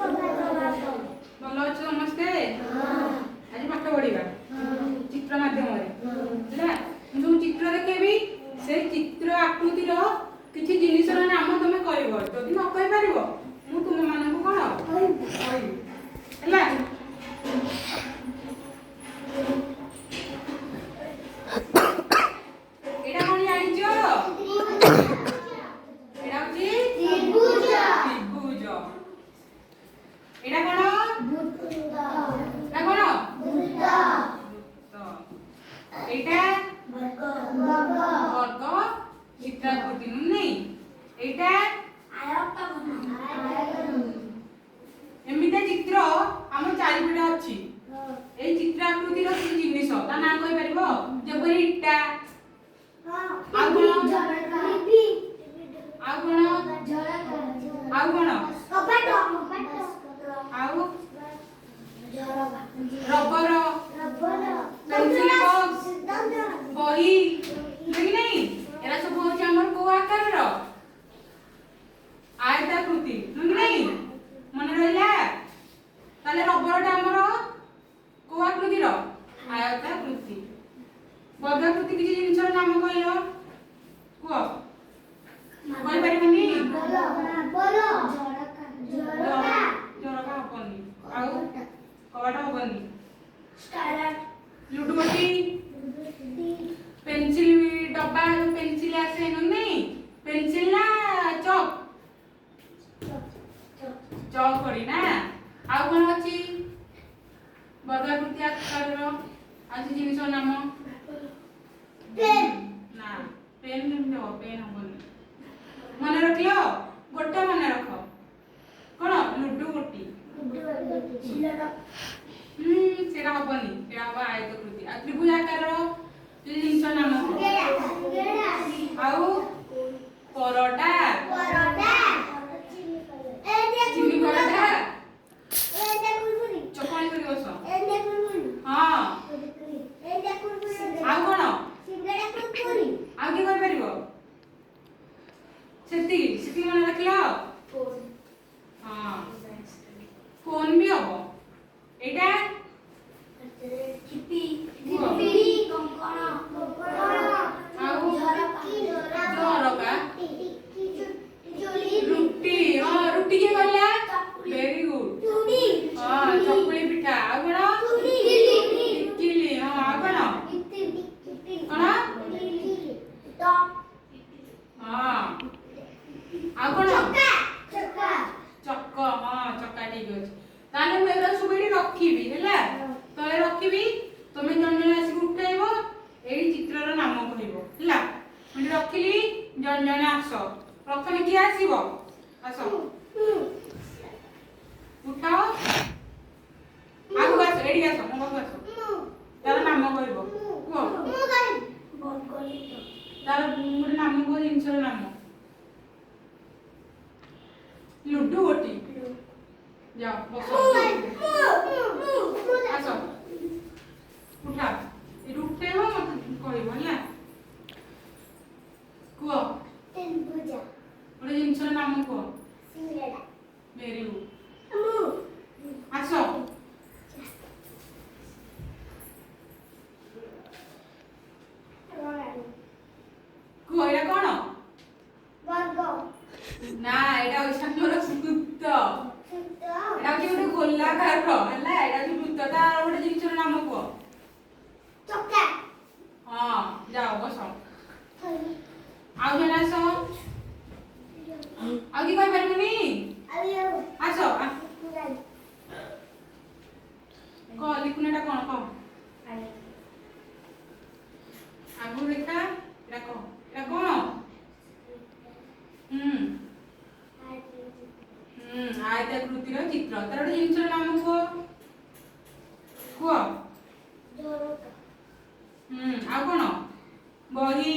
ଭଲ ଅଛ ସମସ୍ତେ? ଆଜି ପାଠ ପଢିବା ଚିତ୍ର ମାଧ୍ୟମରେ ହେଲା। ମୁଁ ସବୁ ଚିତ୍ର ଦେଖେଇବି, ସେ ଚିତ୍ର ଆକୃତିର କିଛି ଜିନିଷର ନାମ ତମେ କହିବ। ଯଦି ନ କହିପାରିବ ମୁଁ ତୁମମାନଙ୍କୁ କ'ଣ କହିବି ହେଲା। ଏଇଟା କ'ଣ ଜାଣିଛ? ଏଇଟା ହଉଛି ତ୍ରିଭୁଜ। ଏଇଟା କ'ଣ? ଏଇଟା କ'ଣ? এইটা বর্গ চিত্রাকৃতি নুনি এইটা এমিটা চিত্র ଆମ ଚାରିପଟେ ଅଛି। এই ଚିତ୍ରାକୃତିର କିଛି ଜିନିଷ ତା ନାଁ କହି ପାରିବ? ଯେପରି ଇଟା, ଆଉ କ'ଣ ଆଉ ରବର, पेंसिल बॉक्स, बही कि नहीं एरा सब होची हमर को आकार रो आयताकृति कि नहीं मन रहला। ताले रबरटा हमर को आकृति रो आयताकृति। वर्गाकृति किछि जिनिसर नाम कहलो को कोइ परिबनी? झरका हबनी, आउ कवाटा हबनी, लुडु गोटी, पेंसिल डब्बा पेंसिल आसे नहीं पेंसिल ना चक चक पड़ी ना। आउ कोन अछि वर्गाकृति आकार रो आज जिनिस नाम पेन ना पेन न पेन हबनी। मन रखियो गोटे मन रख कोन लुडु गोटी सेरा हबनी सेरा हबा आयतकृति। आ त्रिभुज आकार जिनिस नाम आउ परोटा चिनी परोटा चकली करी बस हां आउ कोन आउ की कर परिबो सेती सेती मन रखियो हां फोन भी हबो। एटा चिपी कंकण आउ झरका रुटी हां रुटी के कहला वेरी गुड हां चकुली पिठा आ कोन इडली हां आ कोन हां आ कोन चक्का हां चक्का ठीक अछि। ताले मैं एरा सुबेडी रखिबी हैला तळे रखिबी तमे जन जन आसी उठाइबो एई चित्रर नाम कहइबो हैला। मैं रखिली जन जन आसो प्रथमे की आसीबो आसो उठाओ आगु आसो एडी आसो मो पाखु आसो तार नाम कहइबो को तार मोर नाम को जिंसर नाम लुडु गोटी जाओ बसो आसो उठा ए उठे हो मत कहइबो हैला को त्रिभुज ओरे जिंसर नाम को सिंगड़ा वेरी गुड आसो को एरा कोन वर्ग ना एटा होइछ हमर सूत्र एटा कि ଗୋଟେ ଗୋଲାକାର ହେଲା ଏଟା କି ବୃତ୍ତଟା ଗୋଟେ ଜିନିଷର ନାମ କୁହ ଚକ୍କା हां जाओ बसो आउ जने आसो आउ की कहि परबनी आसो को लिखुनेटा कोन को आगु रेखा एटा को एटा कोन आयताकृतिर चित्र तार ଗୋଟେ ଜିନିଷର ନାମ କୁହ ଆଉ କ'ଣ ବହି